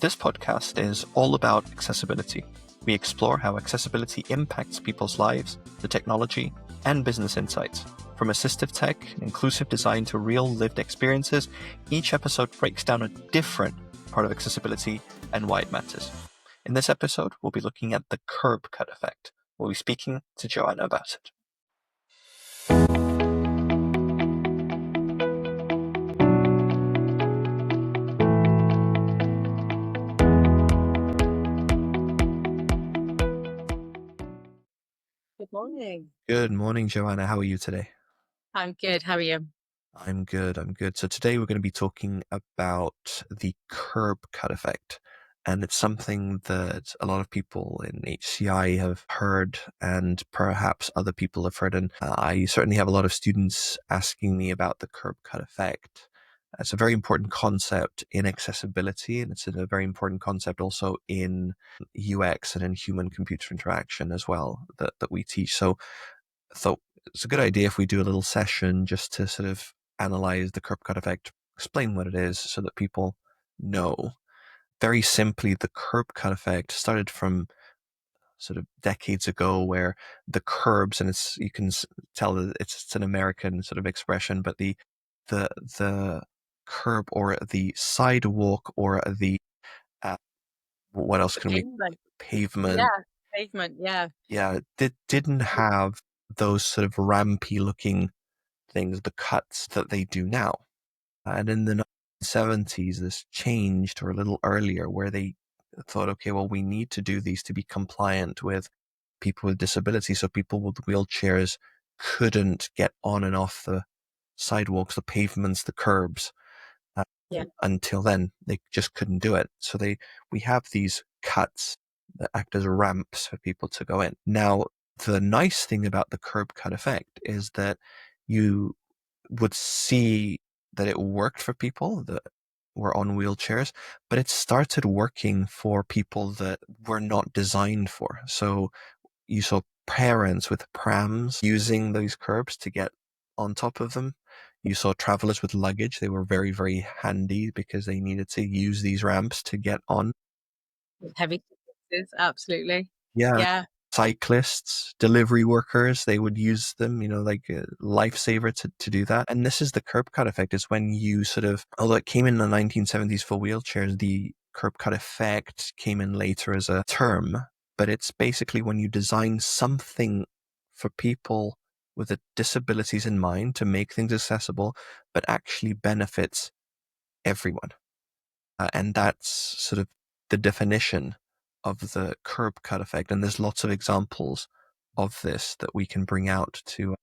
This podcast is all about accessibility. We explore how accessibility impacts people's lives, the technology, and business insights. From assistive tech, inclusive design to real lived experiences, each episode breaks down a different part of accessibility and why it matters. In this episode, we'll be looking at the curb cut effect. We'll be speaking to Joanna about it. Good morning. Good morning, Joanna. How are you today? I'm good. How are you? I'm good. So today we're going to be talking about the curb cut effect. And it's something that a lot of people in HCI have heard, and perhaps other people have heard. And I certainly have a lot of students asking me about the curb cut effect. It's a very important concept in accessibility, and it's a very important concept also in UX and in human-computer interaction as well that we teach. So I thought it's a good idea if we do a little session just to sort of analyze the curb cut effect, explain what it is so that people know. Very simply, the curb cut effect started from sort of decades ago, where the curbs, and you can tell that it's an American sort of expression, but the curb or the sidewalk or the what else can we pavement? Yeah, pavement. Yeah, it didn't have those sort of rampy looking things, the cuts that they do now. And in the 1970s, this changed, or a little earlier, where they thought, okay, well, we need to do these to be compliant with people with disabilities. So people with wheelchairs couldn't get on and off the sidewalks, the pavements, the curbs. Until then, they just couldn't do it. So we have these cuts that act as ramps for people to go in. Now, the nice thing about the curb cut effect is that you would see that it worked for people that were on wheelchairs, but it started working for people that were not designed for. So you saw parents with prams using those curbs to get on top of them. You saw travelers with luggage. They were very, very handy because they needed to use these ramps to get on. Heavy suitcases, absolutely. Yeah. Yeah. Cyclists, delivery workers, they would use them, like a lifesaver to do that. And this is the curb cut effect, is when you sort of, although it came in the 1970s for wheelchairs, the curb cut effect came in later as a term, but it's basically when you design something for people with the disabilities in mind to make things accessible, but actually benefits everyone. And that's sort of the definition of the curb cut effect. And there's lots of examples of this that we can bring out to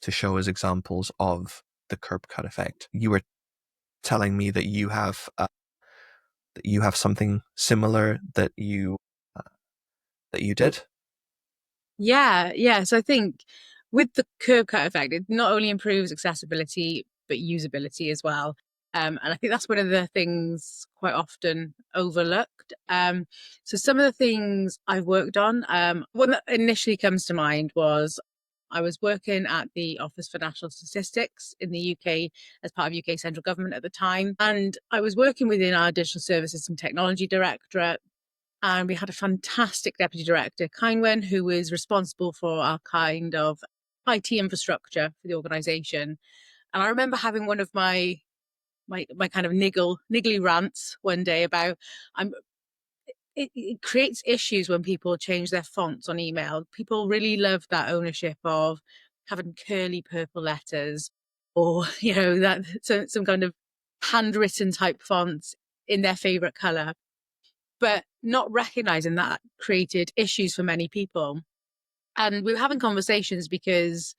show as examples of the curb cut effect. You were telling me that you have something similar that you did. Yeah. So I think with the curb cut effect, it not only improves accessibility, but usability as well. And I think that's one of the things quite often overlooked. So some of the things I've worked on, one that initially comes to mind was I was working at the Office for National Statistics in the UK as part of UK central government at the time. And I was working within our Digital Services and Technology Directorate. And we had a fantastic deputy director, Kynwen, who was responsible for our kind of IT infrastructure for the organisation. And I remember having one of my kind of niggly rants one day about it creates issues when people change their fonts on email. People really love that ownership of having curly purple letters, or that some kind of handwritten type fonts in their favourite colour, but not recognising that created issues for many people. And we were having conversations because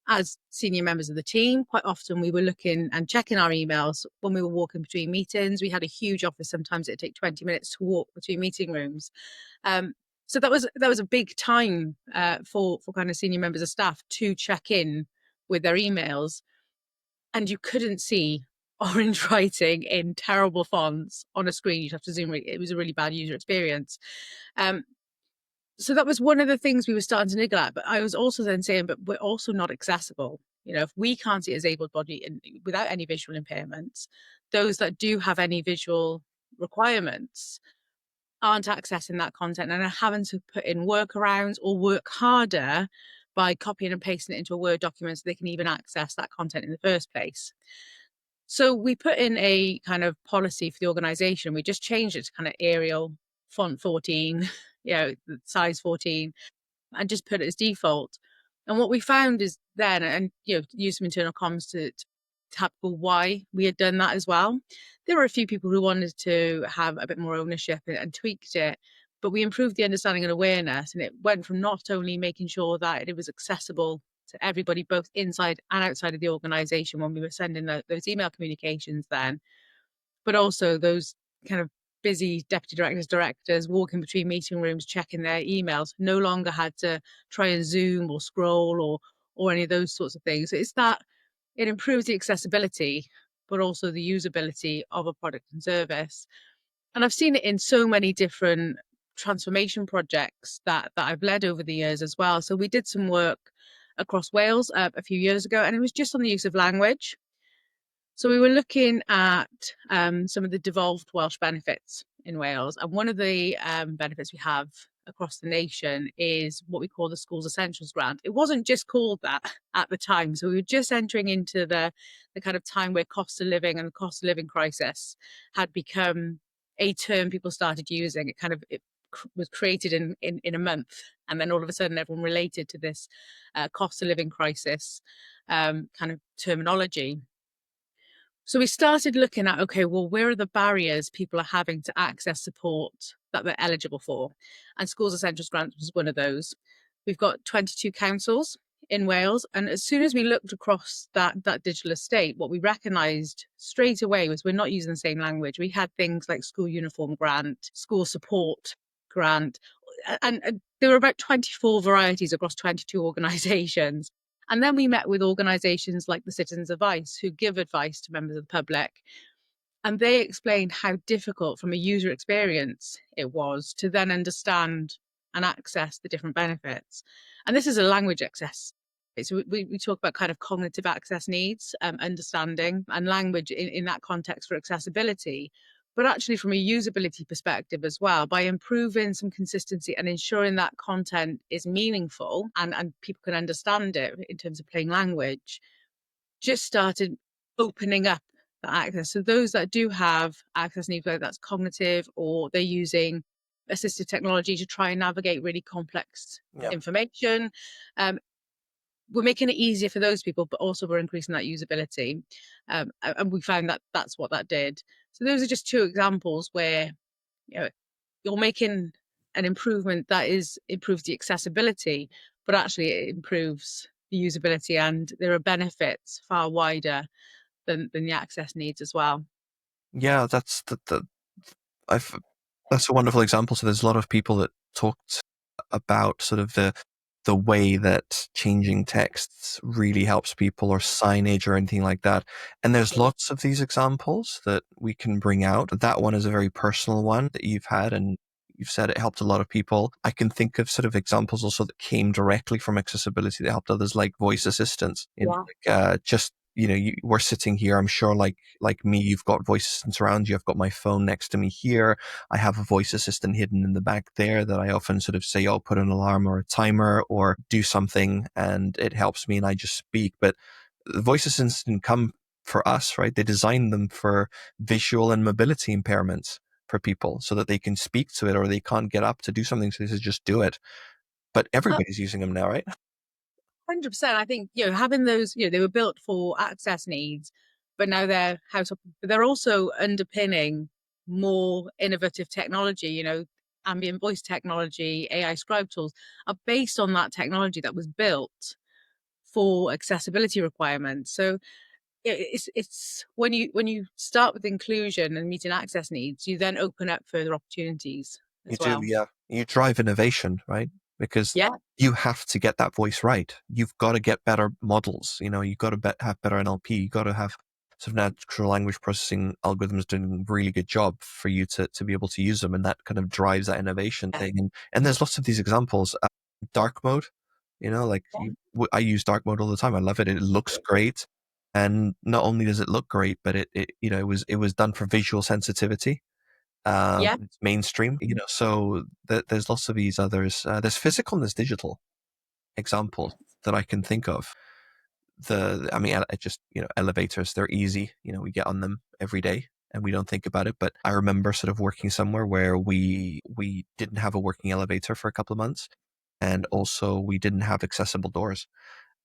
as senior members of the team, quite often we were looking and checking our emails when we were walking between meetings. We had a huge office. Sometimes it'd take 20 minutes to walk between meeting rooms. So that was a big time for kind of senior members of staff to check in with their emails. And you couldn't see orange writing in terrible fonts on a screen. You'd have to zoom. It was a really bad user experience. So that was one of the things we were starting to niggle at. But I was also then saying, but we're also not accessible. If we can't see as able-bodied and without any visual impairments, those that do have any visual requirements, aren't accessing that content and are having to put in workarounds or work harder by copying and pasting it into a Word document so they can even access that content in the first place. So we put in a kind of policy for the organization. We just changed it to kind of Arial font 14, size 14, and just put it as default. And what we found is then, and use some internal comms to tackle why we had done that as well. There were a few people who wanted to have a bit more ownership and tweaked it, but we improved the understanding and awareness, and it went from not only making sure that it was accessible to everybody, both inside and outside of the organization when we were sending those email communications then, but also those kind of busy deputy directors walking between meeting rooms checking their emails no longer had to try and zoom or scroll or any of those sorts of things. So it's that it improves the accessibility but also the usability of a product and service. And I've seen it in so many different transformation projects that I've led over the years as well. So we did some work across Wales a few years ago, and it was just on the use of language. So we were looking at some of the devolved Welsh benefits in Wales, and one of the benefits we have across the nation is what we call the Schools Essentials Grant. It wasn't just called that at the time, so we were just entering into the kind of time where cost of living and the cost of living crisis had become a term people started using. It was created in a month, and then all of a sudden everyone related to this cost of living crisis kind of terminology. So we started looking at, okay, well, where are the barriers people are having to access support that they're eligible for? And Schools Essentials Grant was one of those. We've got 22 councils in Wales. And as soon as we looked across that digital estate, what we recognised straight away was we're not using the same language. We had things like school uniform grant, school support grant, and there were about 24 varieties across 22 organisations. And then we met with organisations like the Citizens Advice, who give advice to members of the public. And they explained how difficult from a user experience it was to then understand and access the different benefits. And this is a language access. So we talk about kind of cognitive access needs, understanding and language in that context for accessibility, but actually from a usability perspective as well, by improving some consistency and ensuring that content is meaningful and people can understand it in terms of plain language, just started opening up that access. So those that do have access needs, whether that's cognitive or they're using assistive technology to try and navigate really complex information, we're making it easier for those people, but also we're increasing that usability. And we found that that's what that did. So those are just two examples where you're making an improvement that improves the accessibility, but actually it improves the usability, and there are benefits far wider than the access needs as well. Yeah, I've that's a wonderful example. So there's a lot of people that talked about sort of the way that changing texts really helps people, or signage or anything like that. And there's lots of these examples that we can bring out. That one is a very personal one that you've had, and you've said it helped a lot of people. I can think of sort of examples also that came directly from accessibility that helped others, like voice assistants. Just we're sitting here. I'm sure, like me, you've got voice assistants around you. I've got my phone next to me here. I have a voice assistant hidden in the back there that I often sort of say, "Oh, put an alarm or a timer or do something," and it helps me, and I just speak. But the voice assistants didn't come for us, right? They designed them for visual and mobility impairments for people so that they can speak to it, or they can't get up to do something. So they said, just do it. But everybody's using them now, right? 100%. I think, having those, they were built for access needs, but now they're household, but they're also underpinning more innovative technology, ambient voice technology, AI scribe tools are based on that technology that was built for accessibility requirements. So it's when you start with inclusion and meeting access needs, you then open up further opportunities You as do, well. yeah. You drive innovation, right? Because Yeah. you have to get that voice right. You've got to get better models. You've got to have better NLP. You've got to have sort of natural language processing algorithms doing a really good job for you to be able to use them. And that kind of drives that innovation thing. And there's lots of these examples. Dark mode, I use dark mode all the time. I love it. It looks great. And not only does it look great, but it was done for visual sensitivity. Yeah. It's mainstream, so there's lots of these others. There's physical and there's digital examples that I can think of. I mean, just, elevators, they're easy. We get on them every day and we don't think about it. But I remember sort of working somewhere where we didn't have a working elevator for a couple of months. And also we didn't have accessible doors,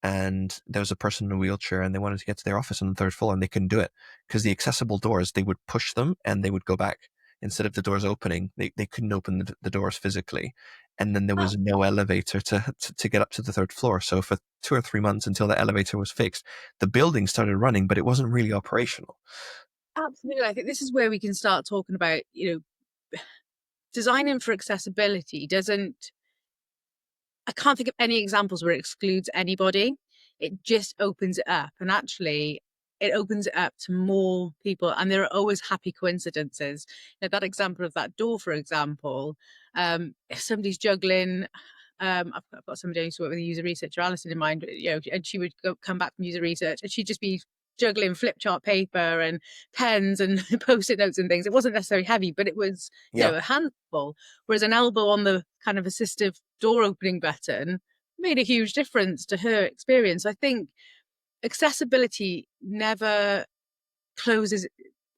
and there was a person in a wheelchair and they wanted to get to their office on the third floor and they couldn't do it because the accessible doors, they would push them and they would go back instead of the doors opening. They couldn't open the doors physically, and then there Oh, was no elevator to get up to the third floor. So for 2 or 3 months until the elevator was fixed, the building started running, but it wasn't really operational. absolutely. I think this is where we can start talking about, designing for accessibility doesn't, I can't think of any examples where it excludes anybody. It just opens it up. And actually, it opens it up to more people. And there are always happy coincidences. That example of that door, for example, if somebody's juggling, I've got somebody who used to work with a user researcher, Alison, in mind, and she would come back from user research and she'd just be juggling flip chart paper and pens and post-it notes and things. It wasn't necessarily heavy, but it was, Yeah. a handful. Whereas an elbow on the kind of assistive door opening button made a huge difference to her experience. I think accessibility never closes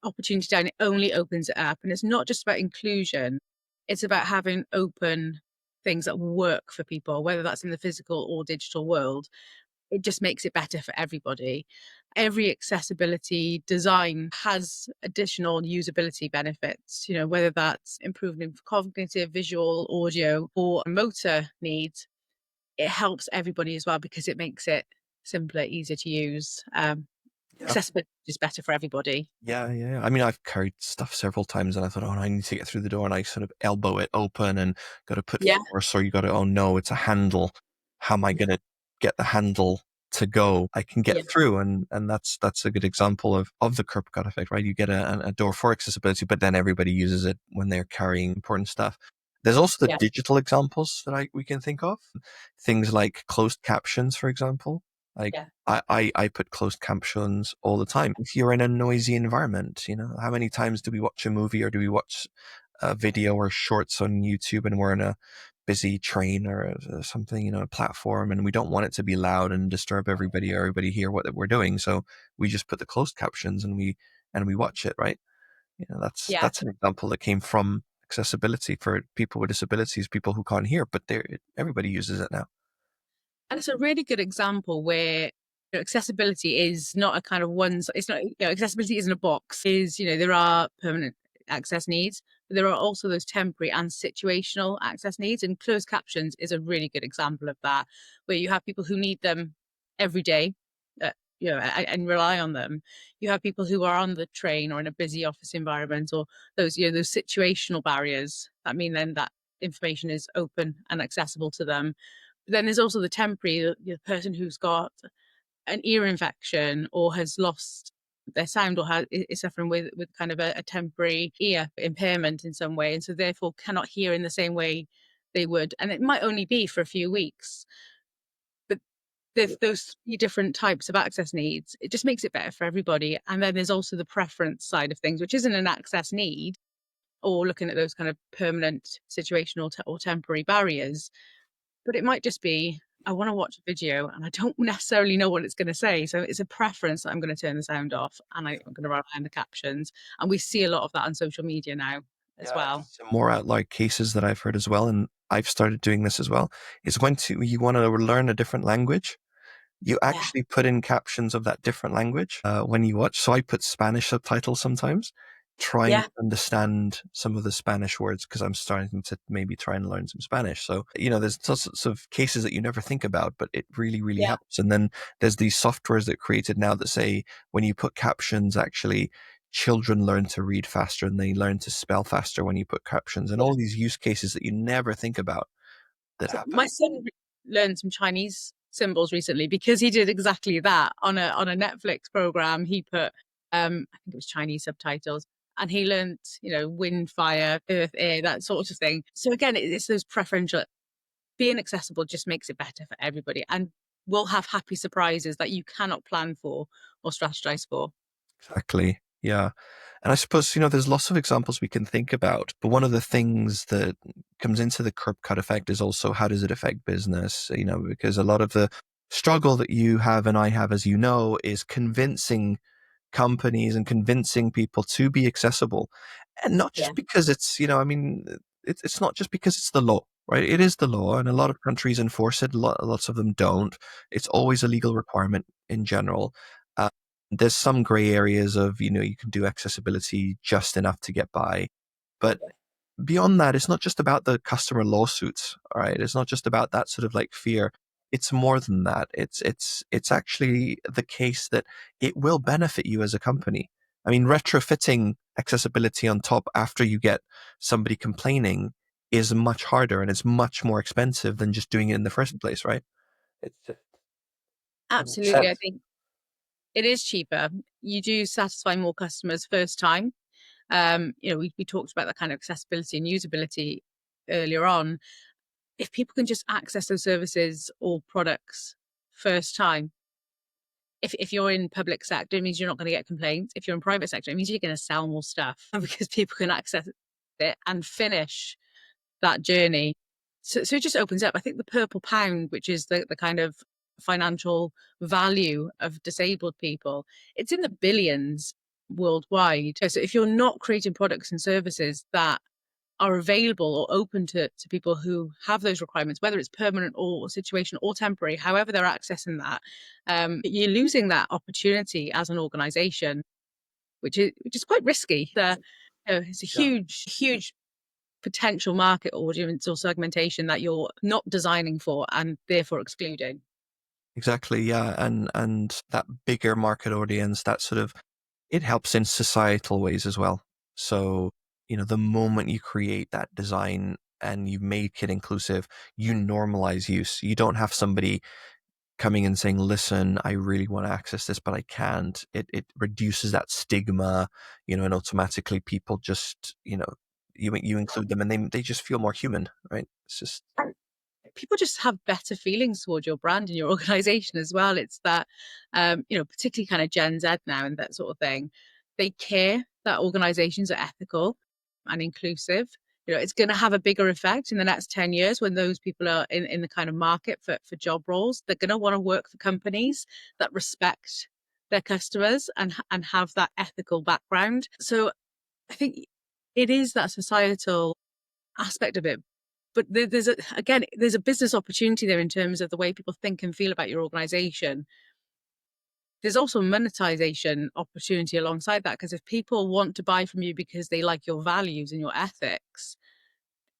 opportunity down, it only opens it up. And it's not just about inclusion, it's about having open things that work for people, whether that's in the physical or digital world. It just makes it better for everybody. Every accessibility design has additional usability benefits, whether that's improving cognitive, visual, audio, or motor needs. It helps everybody as well because it makes it simpler, easier to use. Yeah. Accessibility is better for everybody. Yeah, yeah. I mean, I've carried stuff several times and I thought, oh, I need to get through the door, and I sort of elbow it open and got to put Yeah, force, or you got to, oh no, it's a handle. How am I going to get the handle to go? I can get yeah, through, and that's a good example of the curb cut effect, right? You get a door for accessibility, but then everybody uses it when they're carrying important stuff. There's also the yeah, digital examples that we can think of. Things like closed captions, for example. Like yeah. I put closed captions all the time. If you're in a noisy environment, how many times do we watch a movie or do we watch a video or shorts on YouTube and we're in a busy train or something, a platform, and we don't want it to be loud and disturb everybody or everybody hear what we're doing. So we just put the closed captions and we watch it, right? Yeah. That's an example that came from accessibility for people with disabilities, people who can't hear, but everybody uses it now. And it's a really good example where accessibility is not a kind of one, it's not, accessibility isn't a box. There are permanent access needs, but there are also those temporary and situational access needs. And closed captions is a really good example of that, where you have people who need them every day, and rely on them. You have people who are on the train or in a busy office environment, or those situational barriers that mean then that information is open and accessible to them. But then there's also the temporary, the person who's got an ear infection or has lost their sound or is suffering with kind of a temporary ear impairment in some way, and so therefore cannot hear in the same way they would. And it might only be for a few weeks, but there's those three different types of access needs. It just makes it better for everybody. And then there's also the preference side of things, which isn't an access need, or looking at those kind of permanent situational or temporary barriers, but it might just be, I want to watch a video and I don't necessarily know what it's going to say. So it's a preference that I'm going to turn the sound off and I'm going to rely on the captions. And we see a lot of that on social media now as Yeah, well. some more outlier cases that I've heard as well, and I've started doing this as well, is when you want to learn a different language, you Yeah. actually put in captions of that different language when you watch. So I put Spanish subtitles sometimes, trying to Yeah. understand some of the Spanish words because I'm starting to maybe try and learn some Spanish. So, there's all sorts of cases that you never think about, but it really, really Yeah. helps. And then there's these softwares that are created now that say when you put captions, actually, children learn to read faster and they learn to spell faster when you put captions, and Yeah. all these use cases that you never think about that So happen. my son learned some Chinese symbols recently because he did exactly that on a Netflix program. He put I think it was Chinese subtitles, and he learned wind, fire, earth, air, that sort of thing. So again, it's those preferential. Being accessible just makes it better for everybody, and we'll have happy surprises that you cannot plan for or strategize for. Exactly. Yeah. And I suppose, there's lots of examples we can think about, but one of the things that comes into the curb cut effect is also how does it affect business? Because a lot of the struggle that you have and I have, as you know, is convincing companies and convincing people to be accessible. And not Yeah. just because it's not just because it's the law, right? It is the law, and a lot of countries enforce it. Lots of them don't. It's always a legal requirement in general. Uh, there's some gray areas of, you can do accessibility just enough to get by. But beyond that, it's not just about the customer lawsuits, all right? It's not just about that sort of like fear. It's more than that. It's actually the case that it will benefit you as a company. I mean, retrofitting accessibility on top after you get somebody complaining is much harder and it's much more expensive than just doing it in the first place, right? It's just doesn't make Absolutely. I sense. think it is cheaper. You do satisfy more customers first time. We talked about that kind of accessibility and usability earlier on. If people can just access those services or products first time, if you're in public sector, it means you're not going to get complaints. If you're in private sector, it means you're going to sell more stuff because people can access it and finish that journey. So it just opens up. I think the purple pound, which is the kind of financial value of disabled people, it's in the billions worldwide. So if you're not creating products and services that are available or open to people who have those requirements, whether it's permanent or situational or temporary, however they're accessing that, you're losing that opportunity as an organization, which is quite risky. It's a Yeah. huge potential market audience or segmentation that you're not designing for and therefore excluding. Exactly, yeah, and that bigger market audience, that sort of it helps in societal ways as well. So, the moment you create that design and you make it inclusive, you normalize use. You don't have somebody coming and saying, listen, I really want to access this, but I can't. It reduces that stigma, and automatically people just, you include them and they just feel more human, right? It's just, People just have better feelings towards your brand and your organization as well. It's that, particularly kind of Gen Z now and that sort of thing. They care that organizations are ethical and inclusive. It's going to have a bigger effect in the next 10 years when those people are in the kind of market for job roles. They're going to want to work for companies that respect their customers and have that ethical background. So I think it is that societal aspect of it. But there's a business opportunity there in terms of the way people think and feel about your organization. There's also monetization opportunity alongside that because if people want to buy from you because they like your values and your ethics,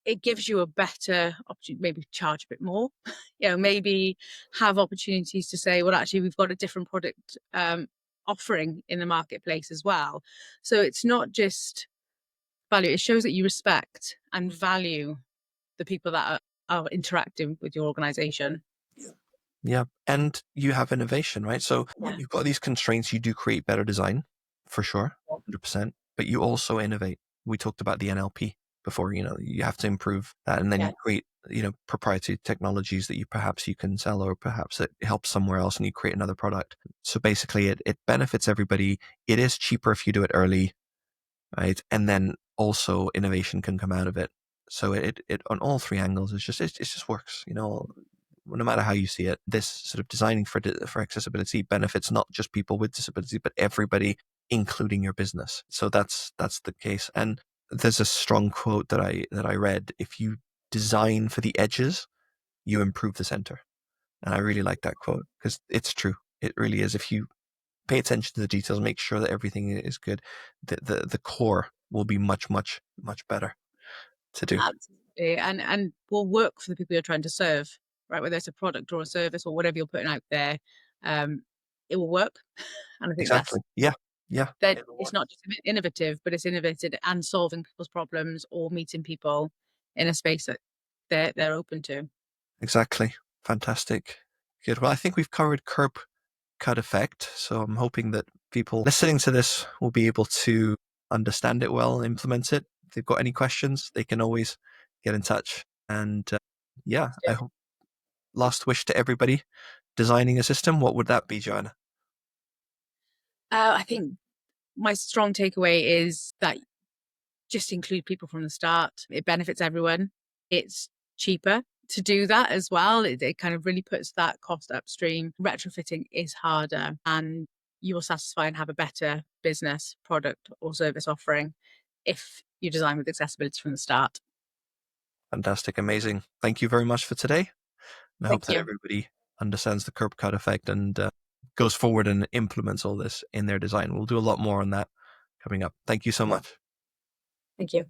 it gives you a better opportunity, maybe charge a bit more, maybe have opportunities to say, well, actually, we've got a different product offering in the marketplace as well. So it's not just value, it shows that you respect and value the people that are interacting with your organization. yeah. And you have innovation, right? So Yeah. you've got these constraints, you do create better design for sure, 100%, but you also innovate. We talked about the NLP before, you have to improve that and then Yeah. you create, proprietary technologies that perhaps you can sell or perhaps it helps somewhere else and you create another product. So basically it benefits everybody. It is cheaper if you do it early, right? And then also innovation can come out of it. So it on all three angles, it just works, no matter how you see it. This sort of designing for accessibility benefits not just people with disability, but everybody, including your business. So that's the case. And there's a strong quote that I read: if you design for the edges, you improve the center. And I really like that quote because it's true. It really is. If you pay attention to the details, make sure that everything is good, the core will be much, much, much better to do. Absolutely. And will work for the people you're trying to serve, right? Whether it's a product or a service or whatever you're putting out there, um, it will work. And I think that's Exactly. Yeah. Yeah. that it's not just innovative, but it's innovative and solving people's problems or meeting people in a space that they're open to. Exactly. Fantastic. Good. Well, I think we've covered curb cut effect. So I'm hoping that people listening to this will be able to understand it well, implement it. If they've got any questions, they can always get in touch. And yeah, I hope last wish to everybody designing a system. What would that be, Joanna? I think my strong takeaway is that just include people from the start. It benefits everyone. It's cheaper to do that as well. It kind of really puts that cost upstream. Retrofitting is harder, and you will satisfy and have a better business, product, or service offering if you design with accessibility from the start. Fantastic. Amazing. Thank you very much for today. And I hope Thank that you. everybody understands the curb cut effect and goes forward and implements all this in their design. We'll do a lot more on that coming up. Thank you so much. Thank you.